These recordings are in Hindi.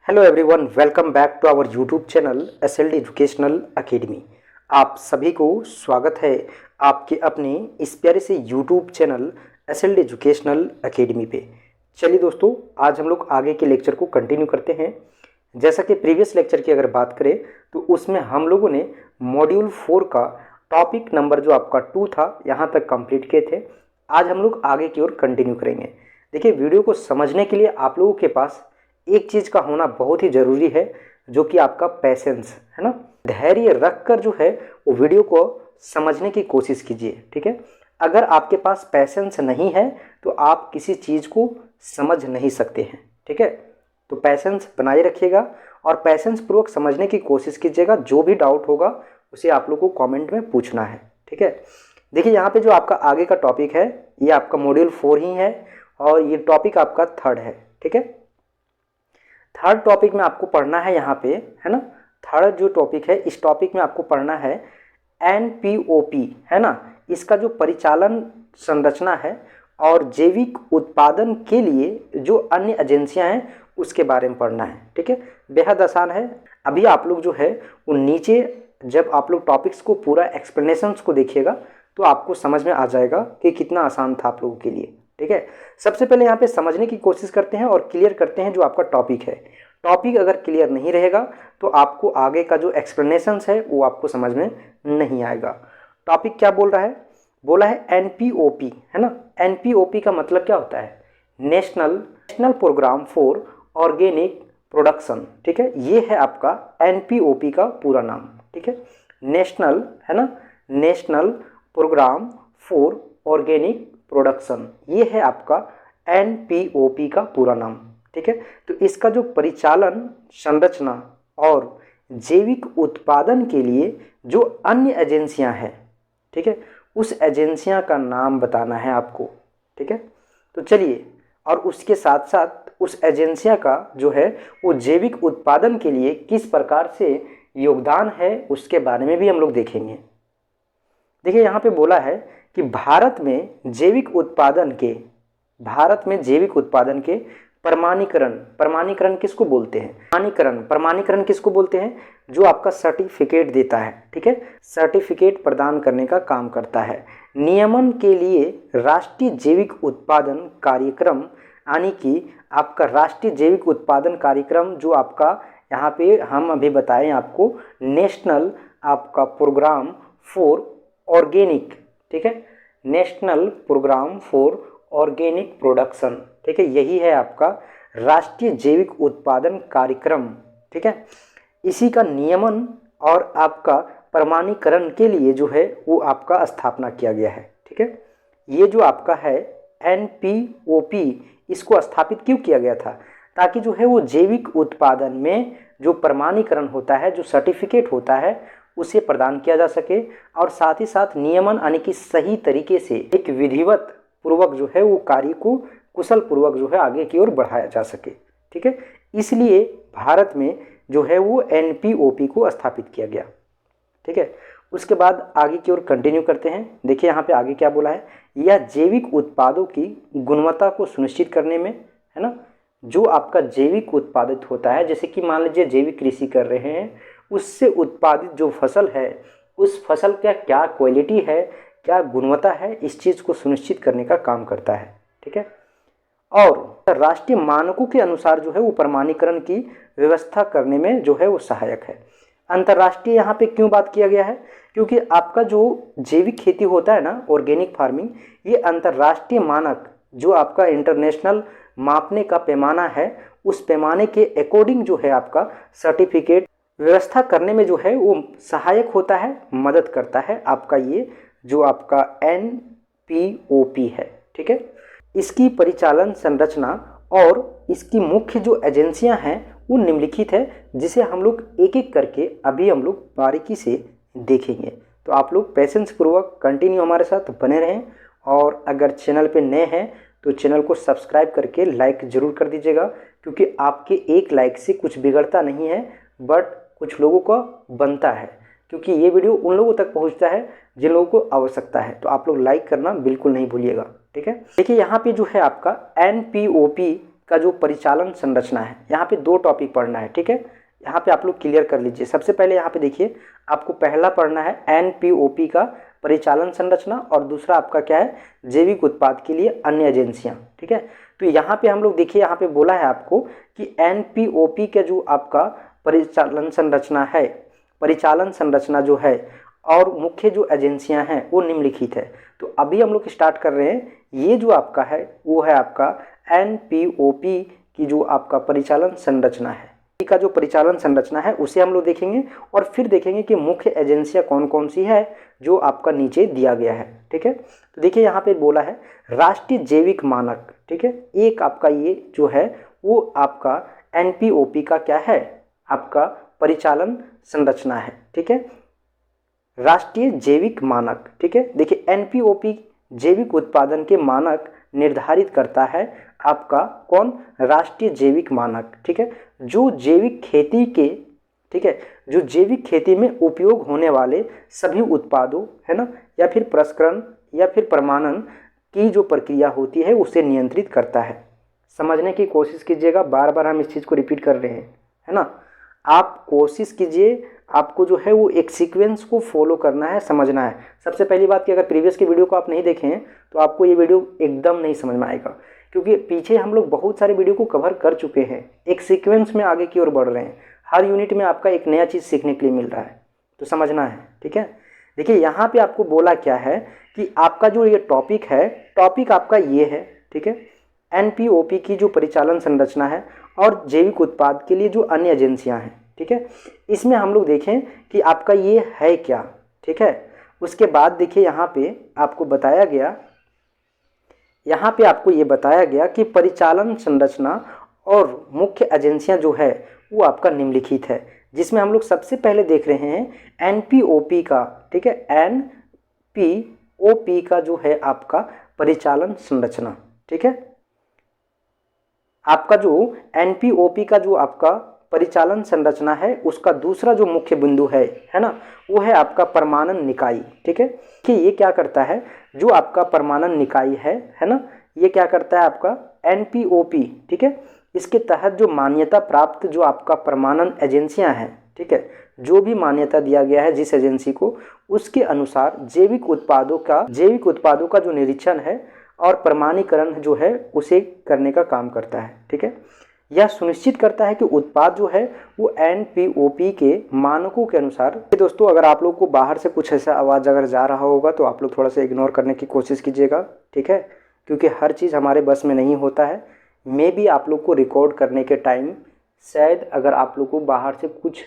Hello everyone, welcome back to our YouTube channel SLD educational academy. आप सभी को स्वागत है आपके अपने इस प्यारे से YouTube channel SLD educational academy पे। चलिए दोस्तों, आज हम लोग आगे के लेक्चर को कंटिन्यू करते हैं। जैसा कि प्रीवियस लेक्चर की अगर बात करें तो उसमें हम लोगों ने मॉड्यूल 4 का टॉपिक नंबर जो आपका 2 था यहाँ तक कंप्लीट किए थे। आज हम लोग आगे की ओर कंटिन्यू करेंगे। देखिए, वीडियो को समझने के लिए आप लोगों के पास एक चीज़ का होना बहुत ही ज़रूरी है, जो कि आपका पैसेंस है ना। धैर्य रख कर जो है वो वीडियो को समझने की कोशिश कीजिए, ठीक है। अगर आपके पास पैसेंस नहीं है तो आप किसी चीज़ को समझ नहीं सकते हैं, ठीक है। तो पैसेंस बनाए रखिएगा और पैसेंस पूर्वक समझने की कोशिश कीजिएगा। जो भी डाउट होगा उसे आप लोग को कमेंट में पूछना है, ठीक है। देखिए, यहाँ पे जो आपका आगे का टॉपिक है ये आपका मॉड्यूल 4 ही है और ये टॉपिक आपका 3rd है, ठीक है। 3rd टॉपिक में आपको पढ़ना है यहाँ पे, है ना। 3rd जो टॉपिक है इस टॉपिक में आपको पढ़ना है NPOP, है ना। इसका जो परिचालन संरचना है और जैविक उत्पादन के लिए जो अन्य एजेंसियां हैं उसके बारे में पढ़ना है, ठीक है। बेहद आसान है। अभी आप लोग जो है वो नीचे जब आप लोग टॉपिक्स को पूरा एक्सप्लेनेशंस को देखिएगा तो आपको समझ में आ जाएगा कि कितना आसान था आप लोगों के लिए, ठीक है। सबसे पहले यहाँ पे समझने की कोशिश करते हैं और क्लियर करते हैं जो आपका टॉपिक है। टॉपिक अगर क्लियर नहीं रहेगा तो आपको आगे का जो एक्सप्लेनेशंस है वो आपको समझ में नहीं आएगा। टॉपिक क्या बोल रहा है? बोला है NPOP, है ना। NPOP का मतलब क्या होता है? National programme for organic production, ठीक है। ये है आपका NPOP का पूरा नाम, ठीक है। नेशनल, है ना, national programme for organic production, ये है आपका NPOP का पूरा नाम, ठीक है। तो इसका जो परिचालन संरचना और जैविक उत्पादन के लिए जो अन्य एजेंसियां हैं, ठीक है, उस एजेंसियां का नाम बताना है आपको, ठीक है। तो चलिए, और उसके साथ साथ उस एजेंसियां का जो है वो जैविक उत्पादन के लिए किस प्रकार से योगदान है उसके बारे में भी हम लोग देखेंगे। देखिए, यहाँ पे बोला है कि भारत में जैविक उत्पादन के प्रमाणीकरण किसको बोलते हैं? प्रमाणीकरण किसको बोलते हैं? जो आपका सर्टिफिकेट देता है, ठीक है, सर्टिफिकेट प्रदान करने का काम करता है। नियमन के लिए राष्ट्रीय जैविक उत्पादन कार्यक्रम, यानी कि आपका राष्ट्रीय जैविक उत्पादन कार्यक्रम जो आपका यहाँ पे हम अभी बताएं आपको, नेशनल आपका प्रोग्राम फॉर ऑर्गेनिक, ठीक है, national programme for organic production, ठीक है, यही है आपका राष्ट्रीय जैविक उत्पादन कार्यक्रम, ठीक है। इसी का नियमन और आपका प्रमाणीकरण के लिए जो है वो आपका स्थापना किया गया है, ठीक है। ये जो आपका है NPOP, इसको स्थापित क्यों किया गया था? ताकि जो है वो जैविक उत्पादन में जो प्रमाणीकरण होता है, जो सर्टिफिकेट होता है, उसे प्रदान किया जा सके और साथ ही साथ नियमन यानी कि सही तरीके से एक विधिवत पूर्वक जो है वो कार्य को कुशल पूर्वक जो है आगे की ओर बढ़ाया जा सके, ठीक है। इसलिए भारत में जो है वो NPOP को स्थापित किया गया, ठीक है। उसके बाद आगे की ओर कंटिन्यू करते हैं। देखिए, यहाँ पे आगे क्या बोला है? यह जैविक उत्पादों की गुणवत्ता को सुनिश्चित करने में, है ना, जो आपका जैविक उत्पादित होता है, जैसे कि मान लीजिए जैविक कृषि कर रहे हैं, उससे उत्पादित जो फसल है उस फसल का क्या क्वालिटी है, क्या गुणवत्ता है, इस चीज़ को सुनिश्चित करने का काम करता है, ठीक है। और राष्ट्रीय मानकों के अनुसार जो है वो प्रमाणीकरण की व्यवस्था करने में जो है वो सहायक है। अंतर्राष्ट्रीय यहाँ पे क्यों बात किया गया है? क्योंकि आपका जो जैविक खेती होता है ना, ऑर्गेनिक फार्मिंग, ये अंतर्राष्ट्रीय मानक जो आपका इंटरनेशनल मापने का पैमाना है, उस पैमाने के अकॉर्डिंग जो है आपका सर्टिफिकेट व्यवस्था करने में जो है वो सहायक होता है, मदद करता है आपका ये जो आपका NPOP है, ठीक है। इसकी परिचालन संरचना और इसकी मुख्य जो एजेंसियां हैं वो निम्नलिखित है, जिसे हम लोग एक एक करके अभी हम लोग बारीकी से देखेंगे। तो आप लोग पेशेंस पूर्वक कंटिन्यू हमारे साथ बने रहें और अगर चैनल पे नए हैं तो चैनल को सब्सक्राइब करके लाइक ज़रूर कर दीजिएगा, क्योंकि आपके एक लाइक से कुछ बिगड़ता नहीं है, बट कुछ लोगों को बनता है, क्योंकि ये वीडियो उन लोगों तक पहुंचता है जिन लोगों को आवश्यकता है। तो आप लोग लाइक करना बिल्कुल नहीं भूलिएगा, ठीक है। देखिए, यहाँ पे जो है आपका NPOP का जो परिचालन संरचना है, यहाँ पे 2 टॉपिक पढ़ना है, ठीक है। यहाँ पे आप लोग क्लियर कर लीजिए। सबसे पहले यहाँ पे देखिए, आपको पहला पढ़ना है एनपीओपी का परिचालन संरचना, और दूसरा आपका क्या है, जैविक उत्पाद के लिए अन्य एजेंसियाँ, ठीक है। तो यहाँ पे हम लोग देखिए, यहाँ पे बोला है आपको कि एनपीओपी का जो आपका परिचालन संरचना है, परिचालन संरचना जो है और मुख्य जो एजेंसियां हैं वो निम्नलिखित है। तो अभी हम लोग स्टार्ट कर रहे हैं, ये जो आपका है वो है आपका एनपीओपी की जो आपका परिचालन संरचना है, का जो परिचालन संरचना है उसे हम लोग देखेंगे, और फिर देखेंगे कि मुख्य एजेंसियां कौन कौन सी है जो आपका नीचे दिया गया है, ठीक है। तो देखिए यहाँ पे बोला है राष्ट्रीय जैविक मानक, ठीक है। एक आपका ये जो है वो आपका एनपीओपी का क्या है, आपका परिचालन संरचना है, ठीक है, राष्ट्रीय जैविक मानक, ठीक है। देखिए एनपीओपी जैविक उत्पादन के मानक निर्धारित करता है आपका कौन, राष्ट्रीय जैविक मानक, ठीक है, जो जैविक खेती के, ठीक है, जो जैविक खेती में उपयोग होने वाले सभी उत्पादों, है ना, या फिर प्रसंस्करण या फिर प्रमाणन की जो प्रक्रिया होती है उसे नियंत्रित करता है। समझने की कोशिश कीजिएगा, बार बार हम इस चीज़ को रिपीट कर रहे हैं, है ना। आप कोशिश कीजिए, आपको जो है वो एक सीक्वेंस को फॉलो करना है, समझना है। सबसे पहली बात कि अगर प्रीवियस की वीडियो को आप नहीं देखें हैं तो आपको ये वीडियो एकदम नहीं समझ में आएगा, क्योंकि पीछे हम लोग बहुत सारे वीडियो को कवर कर चुके हैं, एक सीक्वेंस में आगे की ओर बढ़ रहे हैं, हर यूनिट में आपका एक नया चीज़ सीखने के लिए मिल रहा है, तो समझना है, ठीक है। देखिए यहाँ पे आपको बोला क्या है कि आपका जो ये टॉपिक है, टॉपिक आपका ये है, ठीक है, एनपीओपी की जो परिचालन संरचना है और जैविक उत्पाद के लिए जो अन्य एजेंसियां हैं, ठीक है। इसमें हम लोग देखें कि आपका ये है क्या, ठीक है। उसके बाद देखिए यहाँ पे आपको बताया गया, यहाँ पे आपको ये बताया गया कि परिचालन संरचना और मुख्य एजेंसियां जो है वो आपका निम्नलिखित है, जिसमें हम लोग सबसे पहले देख रहे हैं एनपीओपी का, ठीक है, एनपीओपी का जो है आपका परिचालन संरचना, ठीक है। आपका जो एनपीओपी का जो आपका परिचालन संरचना है उसका दूसरा जो मुख्य बिंदु है ना, वो है आपका प्रमाणन निकाय, ठीक है। कि ये क्या करता है, जो आपका प्रमाणन निकाय है ना, ये क्या करता है आपका एनपीओपी, ठीक है, इसके तहत जो मान्यता प्राप्त जो आपका प्रमाणन एजेंसियां हैं, ठीक है, जो भी मान्यता दिया गया है जिस एजेंसी को, उसके अनुसार जैविक उत्पादों का जो निरीक्षण है और प्रमाणीकरण जो है उसे करने का काम करता है, ठीक है। यह सुनिश्चित करता है कि उत्पाद जो है वो एनपीओपी के मानकों के अनुसार। दोस्तों अगर आप लोग को बाहर से कुछ ऐसा आवाज़ अगर जा रहा होगा तो आप लोग थोड़ा सा इग्नोर करने की कोशिश कीजिएगा, ठीक है, क्योंकि हर चीज़ हमारे बस में नहीं होता है। मे भी आप लोग को रिकॉर्ड करने के टाइम शायद अगर आप लोग को बाहर से कुछ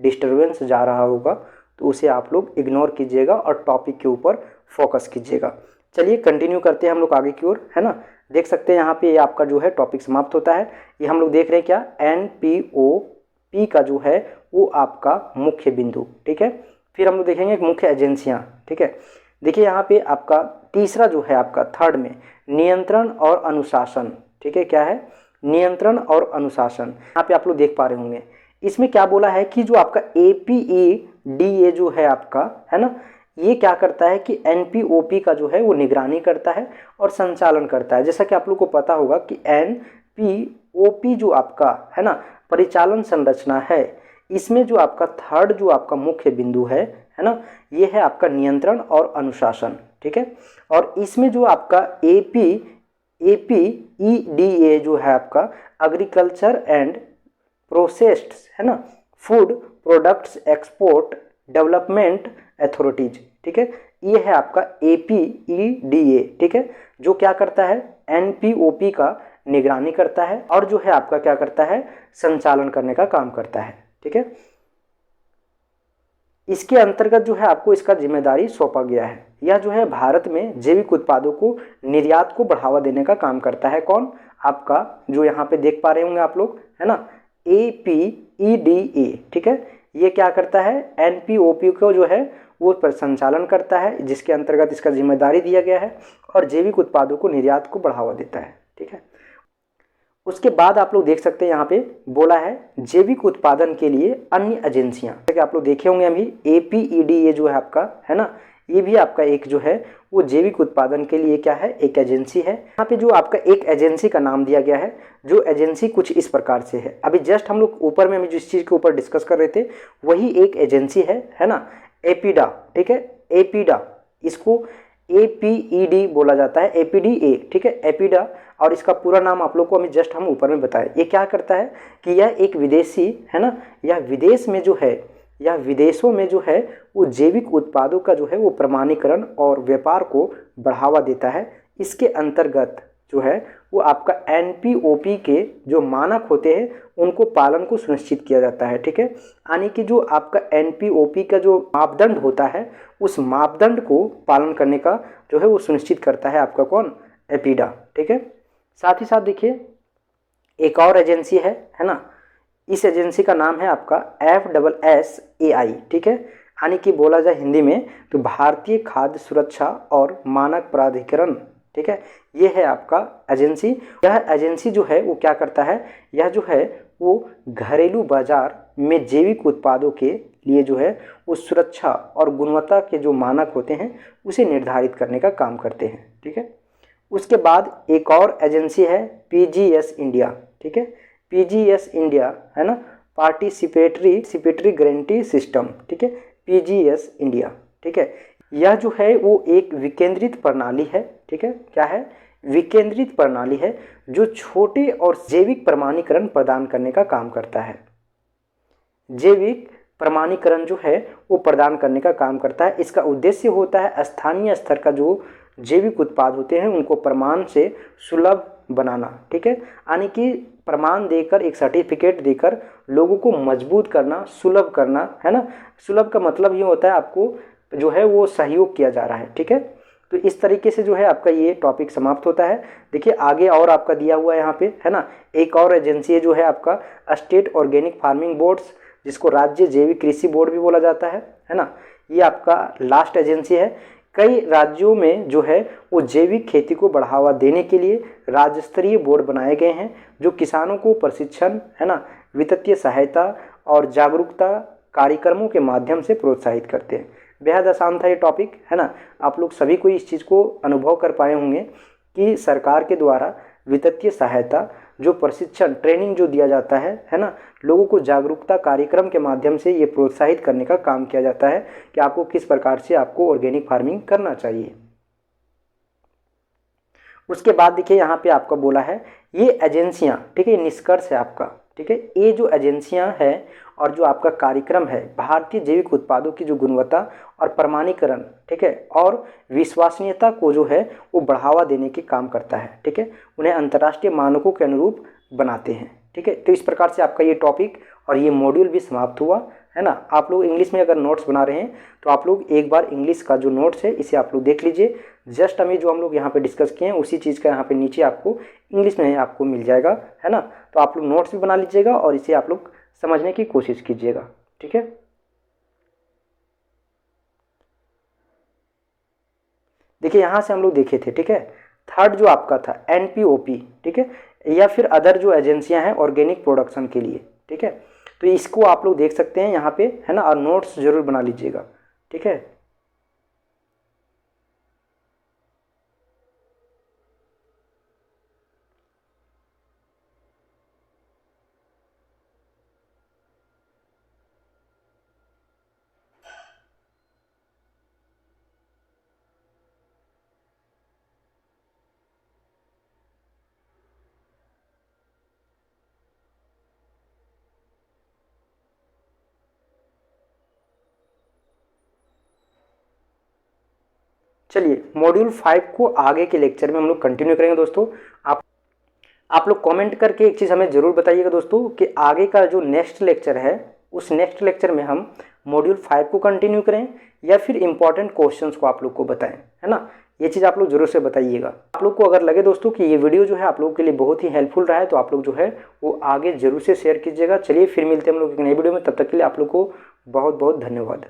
डिस्टर्बेंस जा रहा होगा तो उसे आप लोग इग्नोर कीजिएगा और टॉपिक के ऊपर फोकस कीजिएगा। चलिए कंटिन्यू करते हैं हम लोग आगे की ओर, है ना। देख सकते हैं यहाँ पे ये आपका जो है टॉपिक समाप्त होता है। ये हम लोग देख रहे हैं क्या, एनपीओपी का जो है वो आपका मुख्य बिंदु, ठीक है। फिर हम लोग देखेंगे मुख्य एजेंसियाँ, ठीक है। देखिए यहाँ पे आपका तीसरा जो है आपका थर्ड में नियंत्रण और अनुशासन, ठीक है, क्या है, नियंत्रण और अनुशासन। यहाँ पे आप लोग देख पा रहे होंगे इसमें क्या बोला है कि जो आपका एपीईडीए जो है आपका, है ना, ये क्या करता है कि एनपीओपी का जो है वो निगरानी करता है और संचालन करता है। जैसा कि आप लोग को पता होगा कि एनपीओपी जो आपका है ना परिचालन संरचना है, इसमें जो आपका थर्ड जो आपका मुख्य बिंदु है ना, ये है आपका नियंत्रण और अनुशासन, ठीक है। और इसमें जो आपका एपीईडीए जो है आपका एग्रीकल्चर एंड प्रोसेस्ड, है ना, food products export development authorities, ठीक है, ये है आपका एपीईडीए, ठीक है, जो क्या करता है, एनपीओपी का निगरानी करता है और जो है आपका क्या करता है, संचालन करने का काम करता है, ठीक है। इसके अंतर्गत जो है आपको इसका जिम्मेदारी सौंपा गया है। यह जो है भारत में जैविक उत्पादों को निर्यात को बढ़ावा देने का काम करता है। कौन, आपका जो यहाँ पे देख पा रहे होंगे आप लोग, है ना, एपीईडीए, ठीक है, ये क्या करता है, एनपीओपी को जो है वो पर संचालन करता है, जिसके अंतर्गत इसका जिम्मेदारी दिया गया है और जैविक उत्पादों को निर्यात को बढ़ावा देता है, ठीक है। उसके बाद आप लोग देख सकते हैं यहाँ पे बोला है जैविक उत्पादन के लिए अन्य एजेंसियां, आप लोग देखे होंगे अभी एपीईडीए जो है आपका, है ना, ये भी आपका एक जो है वो जैविक उत्पादन के लिए क्या है, एक एजेंसी है। यहाँ पे जो आपका एक एजेंसी का नाम दिया गया है, जो एजेंसी कुछ इस प्रकार से है। अभी जस्ट हम लोग ऊपर में हम जिस चीज़ के ऊपर डिस्कस कर रहे थे वही एक एजेंसी है ना, एपीडा। ठीक है, एपीडा, इसको APED बोला जाता है, APDA। ठीक है, एपीडा। और इसका पूरा नाम आप लोग को अभी जस्ट हम ऊपर में बताएं। ये क्या करता है कि यह एक विदेशी है ना, यह विदेश में जो है, यह विदेशों में जो है वो जैविक उत्पादों का जो है वो प्रमाणीकरण और व्यापार को बढ़ावा देता है। इसके अंतर्गत जो है वो आपका NPOP के जो मानक होते हैं उनको पालन को सुनिश्चित किया जाता है। ठीक है, यानी कि जो आपका NPOP का जो मापदंड होता है उस मापदंड को पालन करने का जो है वो सुनिश्चित करता है आपका कौन, एपीडा। ठीक है, साथ ही साथ देखिए एक और एजेंसी है ना, इस एजेंसी का नाम है आपका FSSAI। ठीक है, यानी कि बोला जाए हिंदी में तो भारतीय खाद्य सुरक्षा और मानक प्राधिकरण। ठीक है, ये है आपका एजेंसी। यह एजेंसी जो है वो क्या करता है, यह जो है वो घरेलू बाजार में जैविक उत्पादों के लिए जो है वो सुरक्षा और गुणवत्ता के जो मानक होते हैं उसे निर्धारित करने का काम करते हैं। ठीक है, उसके बाद एक और एजेंसी है PGS इंडिया। ठीक है, PGS इंडिया है ना, पार्टिसिपेटरी गारंटी सिस्टम। ठीक है, PGS इंडिया। ठीक है, यह जो है वो एक विकेंद्रित प्रणाली है। ठीक है, क्या है, विकेंद्रित प्रणाली है जो छोटे और जैविक प्रमाणीकरण प्रदान करने का काम करता है। जैविक प्रमाणीकरण जो है वो प्रदान करने का काम करता है। इसका उद्देश्य होता है स्थानीय स्तर का जो जैविक उत्पाद होते हैं उनको प्रमाण से सुलभ बनाना। ठीक है, यानी कि प्रमाण देकर, एक सर्टिफिकेट देकर लोगों को मजबूत करना, सुलभ करना, है ना। सुलभ का मतलब ये होता है आपको जो है वो सहयोग किया जा रहा है। ठीक है, तो इस तरीके से जो है आपका ये टॉपिक समाप्त होता है। देखिए आगे और आपका दिया हुआ है यहाँ पे, है ना, एक और एजेंसी है जो है आपका स्टेट ऑर्गेनिक फार्मिंग बोर्ड्स, जिसको राज्य जैविक कृषि बोर्ड भी बोला जाता है ना। ये आपका लास्ट एजेंसी है। कई राज्यों में जो है वो जैविक खेती को बढ़ावा देने के लिए राज्य स्तरीय बोर्ड बनाए गए हैं जो किसानों को प्रशिक्षण, है ना, वित्तीय सहायता और जागरूकता कार्यक्रमों के माध्यम से प्रोत्साहित करते हैं। बेहद आसान था ये टॉपिक, है ना। आप लोग सभी को इस चीज़ को अनुभव कर पाए होंगे कि सरकार के द्वारा वित्तीय सहायता, जो प्रशिक्षण, ट्रेनिंग जो दिया जाता है ना, लोगों को जागरूकता कार्यक्रम के माध्यम से ये प्रोत्साहित करने का काम किया जाता है कि आपको किस प्रकार से आपको ऑर्गेनिक फार्मिंग करना चाहिए। उसके बाद देखिए यहाँ पे आपका बोला है ये एजेंसियाँ, ठीक है, निष्कर्ष है आपका। ठीक है, ये जो एजेंसियाँ हैं और जो आपका कार्यक्रम है भारतीय जैविक उत्पादों की जो गुणवत्ता और प्रमाणीकरण, ठीक है, और विश्वसनीयता को जो है वो बढ़ावा देने के काम करता है। ठीक है, उन्हें अंतर्राष्ट्रीय मानकों के अनुरूप बनाते हैं। ठीक है, तो इस प्रकार से आपका ये टॉपिक और ये मॉड्यूल भी समाप्त हुआ, है ना। आप लोग इंग्लिश में अगर नोट्स बना रहे हैं तो आप लोग एक बार इंग्लिश का जो नोट्स है इसे आप लोग देख लीजिए। जस्ट हमें जो हम लोग यहाँ पे डिस्कस किए हैं उसी चीज़ का यहाँ पे नीचे आपको इंग्लिश में आपको मिल जाएगा, है ना। तो आप लोग नोट्स भी बना लीजिएगा और इसे आप लोग समझने की कोशिश कीजिएगा। ठीक है, देखिए यहाँ से हम लोग देखे थे, ठीक है, थर्ड जो आपका था NPOP, ठीक है, या फिर अदर जो एजेंसियां हैं ऑर्गेनिक प्रोडक्शन के लिए। ठीक है, तो इसको आप लोग देख सकते हैं यहाँ पे, है ना, और नोट्स जरूर बना लीजिएगा। ठीक है, चलिए मॉड्यूल 5 को आगे के लेक्चर में हम लोग कंटिन्यू करेंगे दोस्तों। आप लोग कमेंट करके एक चीज़ हमें ज़रूर बताइएगा दोस्तों कि आगे का जो नेक्स्ट लेक्चर है उस नेक्स्ट लेक्चर में हम मॉड्यूल 5 को कंटिन्यू करें या फिर इंपॉर्टेंट क्वेश्चंस को आप लोग को बताएं, है ना। ये चीज़ आप लोग जरूर से बताइएगा। आप लोग को अगर लगे दोस्तों कि ये वीडियो जो है आप लोगों के लिए बहुत ही हेल्पफुल रहा है तो आप लोग जो है वो आगे जरूर से शेयर कीजिएगा। चलिए फिर मिलते हैं हम लोग एक नई वीडियो में, तब तक के लिए आप लोग को बहुत बहुत धन्यवाद।